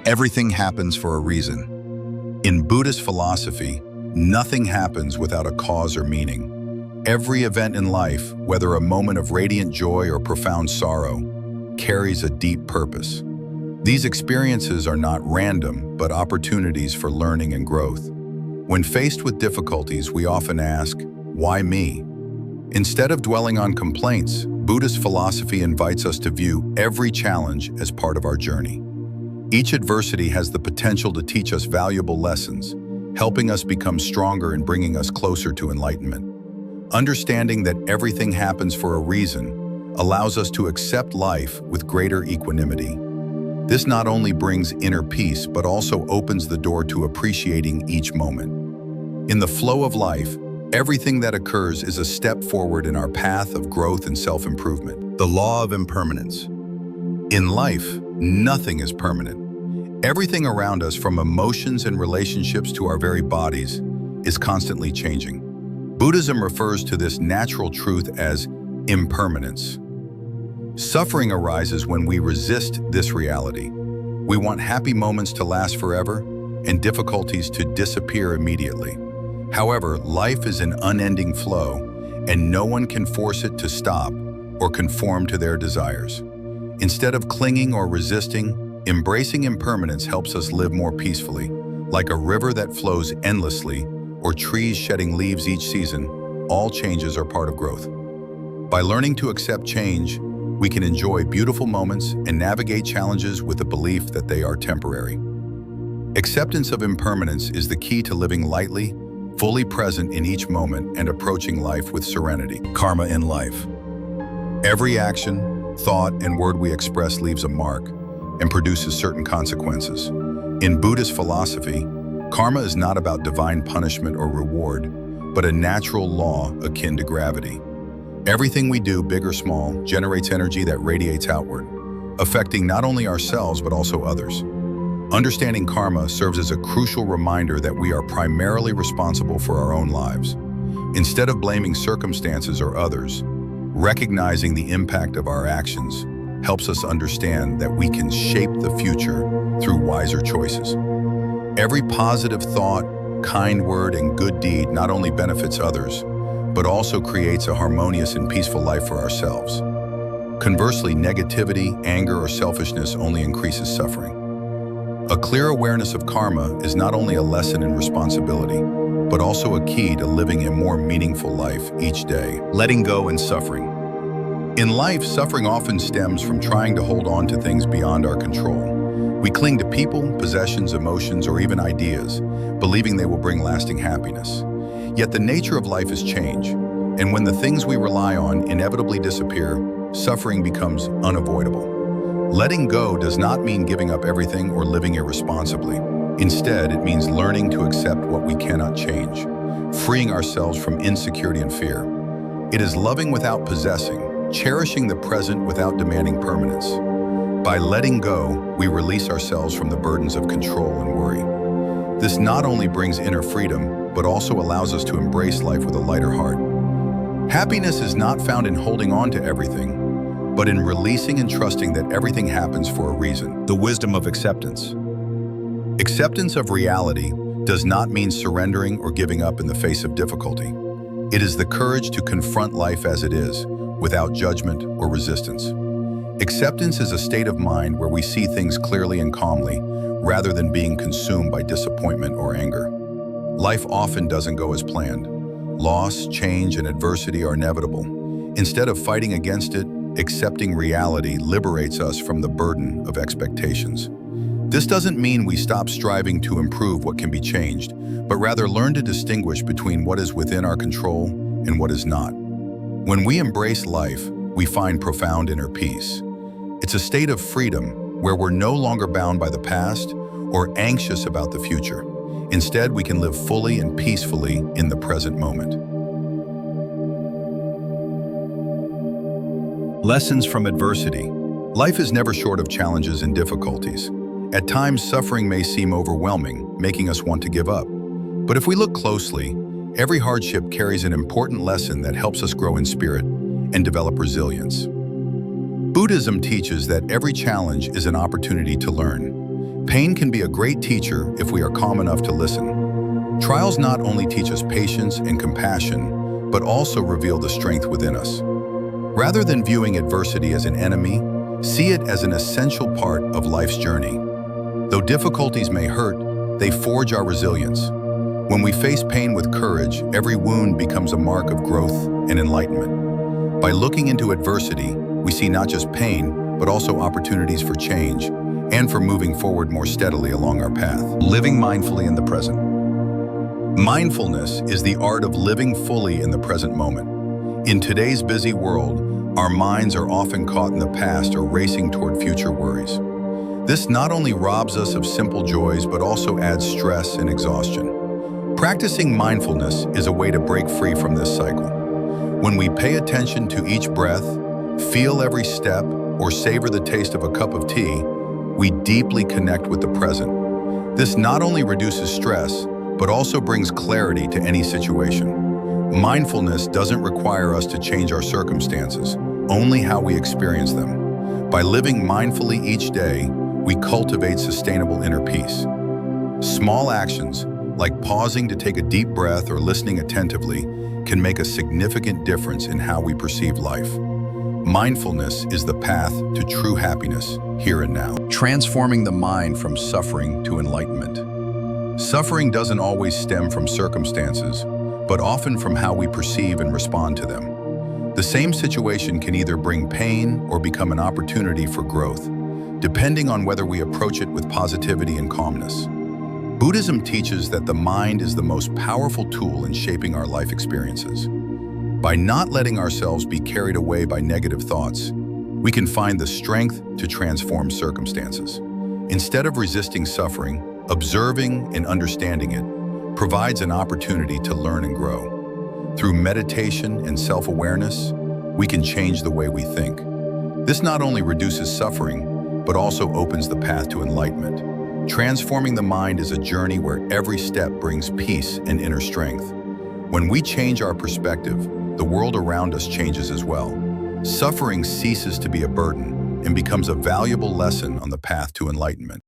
Everything happens for a reason. In Buddhist philosophy, nothing happens without a cause or meaning. Every event in life, whether a moment of radiant joy or profound sorrow, carries a deep purpose. These experiences are not random, but opportunities for learning and growth. When faced with difficulties, we often ask, why me? Instead of dwelling on complaints, Buddhist philosophy invites us to view every challenge as part of our journey. Each adversity has the potential to teach us valuable lessons, helping us become stronger and bringing us closer to enlightenment. Understanding that everything happens for a reason allows us to accept life with greater equanimity. This not only brings inner peace, but also opens the door to appreciating each moment. In the flow of life, everything that occurs is a step forward in our path of growth and self-improvement. The law of impermanence. In life, nothing is permanent. Everything around us, from emotions and relationships to our very bodies, is constantly changing. Buddhism refers to this natural truth as impermanence. Suffering arises when we resist this reality. We want happy moments to last forever and difficulties to disappear immediately. However, life is an unending flow, and no one can force it to stop or conform to their desires. Instead of clinging or resisting, embracing impermanence helps us live more peacefully. Like a river that flows endlessly, or trees shedding leaves each season, all changes are part of growth. By learning to accept change, we can enjoy beautiful moments and navigate challenges with the belief that they are temporary. Acceptance of impermanence is the key to living lightly, fully present in each moment, and approaching life with serenity. Karma in life. Every action, thought, and word we express leaves a mark and produces certain consequences. In Buddhist philosophy, karma is not about divine punishment or reward, but a natural law akin to gravity. Everything we do, big or small, generates energy that radiates outward, affecting not only ourselves but also others. Understanding karma serves as a crucial reminder that we are primarily responsible for our own lives. Instead of blaming circumstances or others, recognizing the impact of our actions helps us understand that we can shape the future through wiser choices. Every positive thought, kind word, and good deed not only benefits others, but also creates a harmonious and peaceful life for ourselves. Conversely, negativity, anger, or selfishness only increases suffering. A clear awareness of karma is not only a lesson in responsibility, but also a key to living a more meaningful life each day. Letting go and suffering. In life, suffering often stems from trying to hold on to things beyond our control. We cling to people, possessions, emotions, or even ideas, believing they will bring lasting happiness. Yet the nature of life is change, and when the things we rely on inevitably disappear, suffering becomes unavoidable. Letting go does not mean giving up everything or living irresponsibly. Instead, it means learning to accept what we cannot change, freeing ourselves from insecurity and fear. It is loving without possessing, cherishing the present without demanding permanence. By letting go, we release ourselves from the burdens of control and worry. This not only brings inner freedom, but also allows us to embrace life with a lighter heart. Happiness is not found in holding on to everything, but in releasing and trusting that everything happens for a reason. The wisdom of acceptance. Acceptance of reality does not mean surrendering or giving up in the face of difficulty. It is the courage to confront life as it is, without judgment or resistance. Acceptance is a state of mind where we see things clearly and calmly, rather than being consumed by disappointment or anger. Life often doesn't go as planned. Loss, change, and adversity are inevitable. Instead of fighting against it, accepting reality liberates us from the burden of expectations. This doesn't mean we stop striving to improve what can be changed, but rather learn to distinguish between what is within our control and what is not. When we embrace life, we find profound inner peace. It's a state of freedom where we're no longer bound by the past or anxious about the future. Instead, we can live fully and peacefully in the present moment. Lessons from adversity. Life is never short of challenges and difficulties. At times, suffering may seem overwhelming, making us want to give up. But if we look closely, every hardship carries an important lesson that helps us grow in spirit and develop resilience. Buddhism teaches that every challenge is an opportunity to learn. Pain can be a great teacher if we are calm enough to listen. Trials not only teach us patience and compassion, but also reveal the strength within us. Rather than viewing adversity as an enemy, see it as an essential part of life's journey. Though difficulties may hurt, they forge our resilience. When we face pain with courage, every wound becomes a mark of growth and enlightenment. By looking into adversity, we see not just pain, but also opportunities for change and for moving forward more steadily along our path. Living mindfully in the present. Mindfulness is the art of living fully in the present moment. In today's busy world, our minds are often caught in the past or racing toward future worries. This not only robs us of simple joys, but also adds stress and exhaustion. Practicing mindfulness is a way to break free from this cycle. When we pay attention to each breath, feel every step, or savor the taste of a cup of tea, we deeply connect with the present. This not only reduces stress, but also brings clarity to any situation. Mindfulness doesn't require us to change our circumstances, only how we experience them. By living mindfully each day, we cultivate sustainable inner peace. Small actions, like pausing to take a deep breath or listening attentively, can make a significant difference in how we perceive life. Mindfulness is the path to true happiness, here and now. Transforming the mind from suffering to enlightenment. Suffering doesn't always stem from circumstances, but often from how we perceive and respond to them. The same situation can either bring pain or become an opportunity for growth, depending on whether we approach it with positivity and calmness. Buddhism teaches that the mind is the most powerful tool in shaping our life experiences. By not letting ourselves be carried away by negative thoughts, we can find the strength to transform circumstances. Instead of resisting suffering, observing and understanding it provides an opportunity to learn and grow. Through meditation and self-awareness, we can change the way we think. This not only reduces suffering, but also opens the path to enlightenment. Transforming the mind is a journey where every step brings peace and inner strength. When we change our perspective, the world around us changes as well. Suffering ceases to be a burden and becomes a valuable lesson on the path to enlightenment.